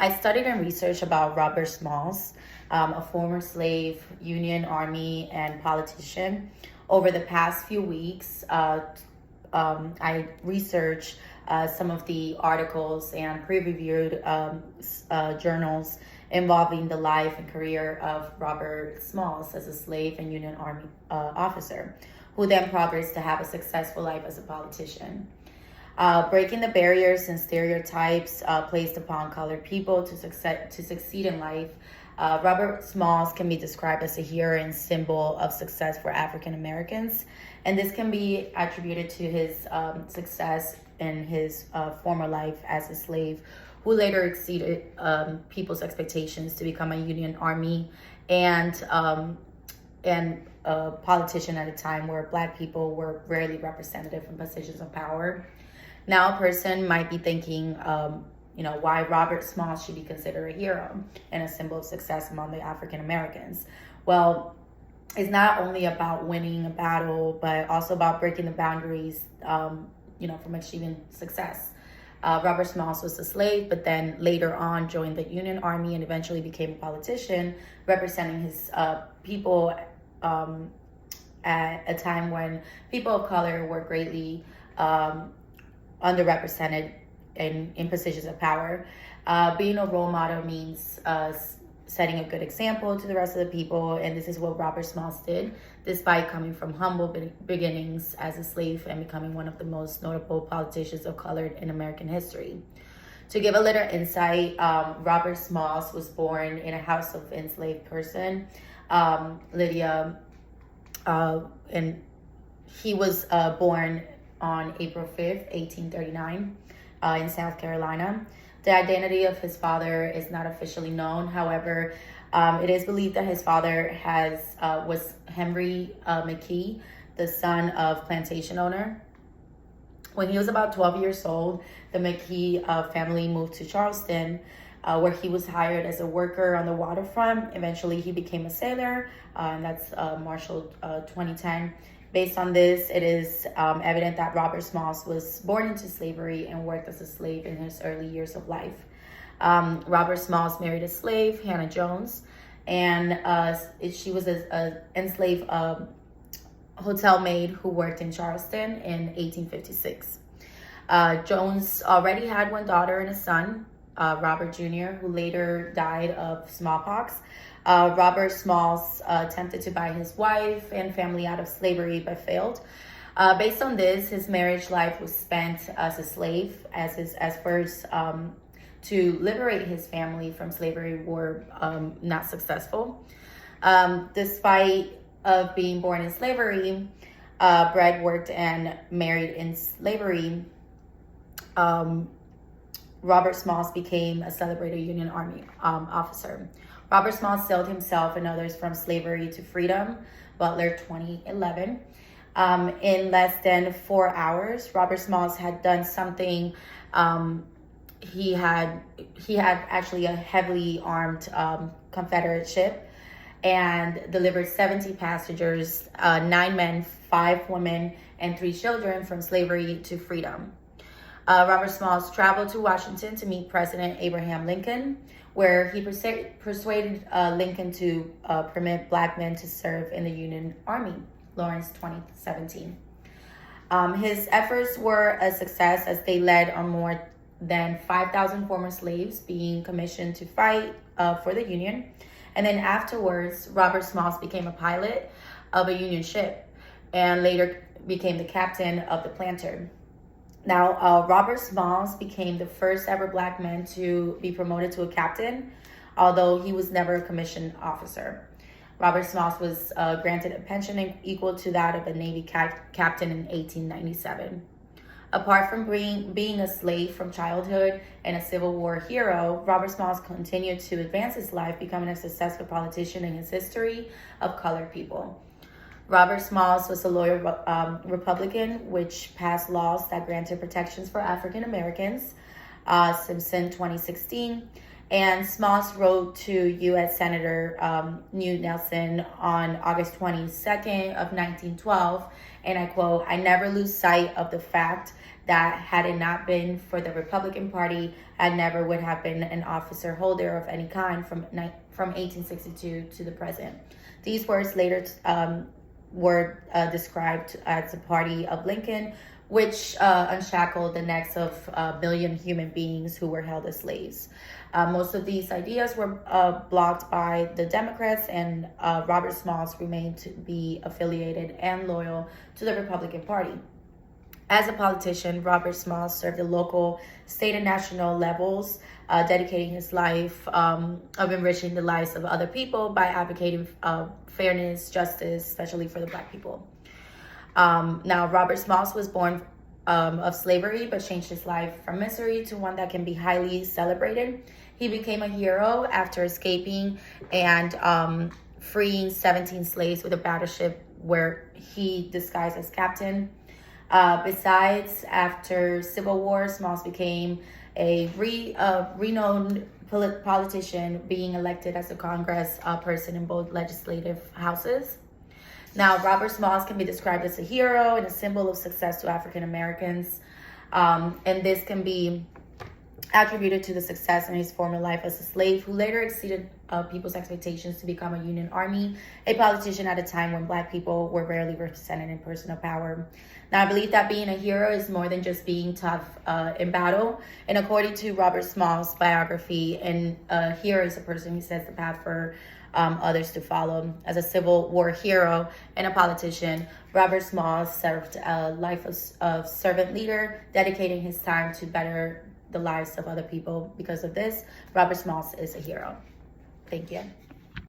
I studied and researched about Robert Smalls, a former slave, Union Army, and politician. Over the past few weeks, I researched some of the articles and pre-reviewed journals involving the life and career of Robert Smalls as a slave and Union Army officer, who then progressed to have a successful life as a politician. Breaking the barriers and stereotypes placed upon colored people to succeed in life, Robert Smalls can be described as a hero and symbol of success for African Americans. And this can be attributed to his success in his former life as a slave, who later exceeded people's expectations to become a Union Army and a politician at a time where Black people were rarely represented in positions of power. Now, a person might be thinking, why Robert Smalls should be considered a hero and a symbol of success among the African Americans. Well, it's not only about winning a battle, but also about breaking the boundaries, from achieving success. Robert Smalls was a slave, but then later on joined the Union Army and eventually became a politician, representing his people at a time when people of color were greatly underrepresented in positions of power. Being a role model means setting a good example to the rest of the people, and this is what Robert Smalls did, despite coming from humble beginnings as a slave and becoming one of the most notable politicians of color in American history. To give a little insight, Robert Smalls was born in a house of enslaved person, Lydia, and he was born on April 5th, 1839, in South Carolina. The identity of his father is not officially known. However, it is believed that his father was Henry McKee, the son of plantation owner. When he was about 12 years old, the McKee family moved to Charleston, where he was hired as a worker on the waterfront. Eventually, he became a sailor, and that's Marshall 2010. Based on this, it is evident that Robert Smalls was born into slavery and worked as a slave in his early years of life. Robert Smalls married a slave, Hannah Jones, and she was an enslaved hotel maid who worked in Charleston in 1856. Jones already had one daughter and a son, Robert Jr., who later died of smallpox. Robert Smalls attempted to buy his wife and family out of slavery, but failed. Based on this, his marriage life was spent as a slave, as his efforts to liberate his family from slavery were not successful. Despite of being born in slavery, bred, worked, and married in slavery, Robert Smalls became a celebrated Union Army officer. Robert Smalls sailed himself and others from slavery to freedom, Butler 2011. In less than 4 hours, Robert Smalls had done something. He had actually a heavily armed Confederate ship and delivered 70 passengers, 9 men, 5 women, and 3 children from slavery to freedom. Robert Smalls traveled to Washington to meet President Abraham Lincoln, where he persuaded Lincoln to permit Black men to serve in the Union Army, Lawrence 2017. His efforts were a success as they led on more than 5,000 former slaves being commissioned to fight for the Union. And then afterwards, Robert Smalls became a pilot of a Union ship and later became the captain of the Planter. Now, Robert Smalls became the first ever Black man to be promoted to a captain, although he was never a commissioned officer. Robert Smalls was granted a pension equal to that of a Navy captain in 1897. Apart from being a slave from childhood and a Civil War hero, Robert Smalls continued to advance his life, becoming a successful politician in his history of colored people. Robert Smalls was a loyal Republican, which passed laws that granted protections for African Americans, Simpson 2016. And Smalls wrote to U.S. Senator Knute Nelson on August 22nd of 1912, and I quote, "I never lose sight of the fact that had it not been for the Republican Party, I never would have been an officer holder of any kind from 1862 to the present. These words later were described as the Party of Lincoln, which unshackled the necks of a billion human beings who were held as slaves. Most of these ideas were blocked by the Democrats, and Robert Smalls remained to be affiliated and loyal to the Republican Party. As a politician, Robert Smalls served the local, state, and national levels, dedicating his life of enriching the lives of other people by advocating fairness, justice, especially for the Black people. Now, Robert Smalls was born of slavery, but changed his life from misery to one that can be highly celebrated. He became a hero after escaping and freeing 17 slaves with a battleship where he disguised as captain. Besides, after Civil War, Smalls became a renowned politician, being elected as a Congress person in both legislative houses. Now, Robert Smalls can be described as a hero and a symbol of success to African Americans, and this can be attributed to the success in his former life as a slave, who later exceeded people's expectations to become a Union Army, a politician at a time when Black people were rarely represented in personal power. Now, I believe that being a hero is more than just being tough in battle. And according to Robert Smalls' biography, a hero is a person who sets the path for others to follow. As a Civil War hero and a politician, Robert Smalls served a life of servant leader, dedicating his time to better the lives of other people. Because of this, Robert Smalls is a hero. Thank you.